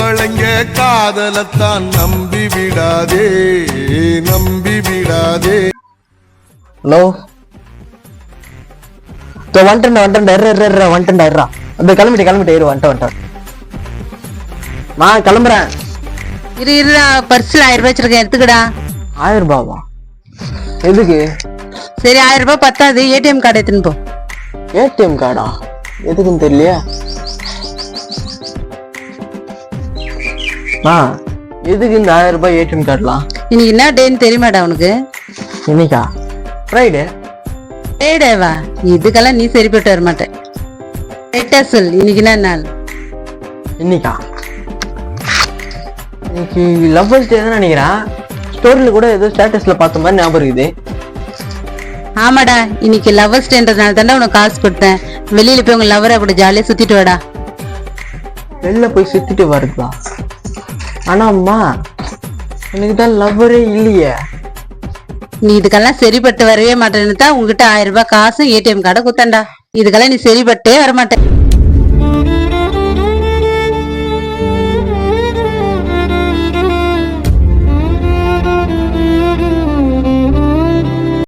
பொம்பளைங்க காதலத்தான் நம்பி விடாதே நம்பி விடாதே. ஹலோ வந்துட்டேன்டா அந்த கிளம்பிட்டு வந்துட்டேன் நான் கிளம்புறேன். இருடா பர்ஸ்ல 1000 ரூபாய் வச்சிருக்கேன் எடுத்துக்கடா. 1000 ரூபாவா? எதுக்கு? சரி 1000 ரூபாய் பத்தாது, ஏடிஎம் கார்டு எடுத்துன்னு போ. ஏடிஎம் கார்டா? எதுக்குன்னு தெரியலையா? எதுக்கு இந்த 1000 ரூபாய் ஏடிஎம் கார்டுலாம்? இன்னைக்கு என்ன டேன்னு தெரியுமாடா உனக்கு? இன்னைக்கா? ஃப்ரைடே. ஃப்ரைடேவா? இதுக்கெல்லாம் நீ சரிப்பட்டு வர மாட்டேன். ரைட்டா சொல், இன்னைக்கு என்ன நாள்? இன்னைக்கா? இன்னைக்கு லவ்வர்ஸ் டே தான் நினைக்கிறேன். ஸ்டோரியில கூட ஏதோ ஸ்டேட்டஸ்ல பார்த்த மாதிரி ஞாபகம் இருக்குது. ஆமாடா, இன்னைக்கு லவ்வர்ஸ் டேன்றதுனால தாண்டா உனக்கு காசு கொடுத்தேன். வெளியில போய் உங்க லவ்வரை கூட ஜாலியா சுத்திட்டு வாடா. வெளில போய் சுத்திட்டு வருதா? ஆனா அம்மா எனக்கு தான் லவ்வரே இல்லையே. நீ இதுக்கெல்லாம் சரிப்பட்டு வரவே மாட்டேன்னு தான் உங்ககிட்ட 1000 ரூபாய் காசு ஏடிஎம் கார்டை குத்தண்டா. இதுக்கெல்லாம் நீ சரிப்பட்டே வரமாட்டேன்.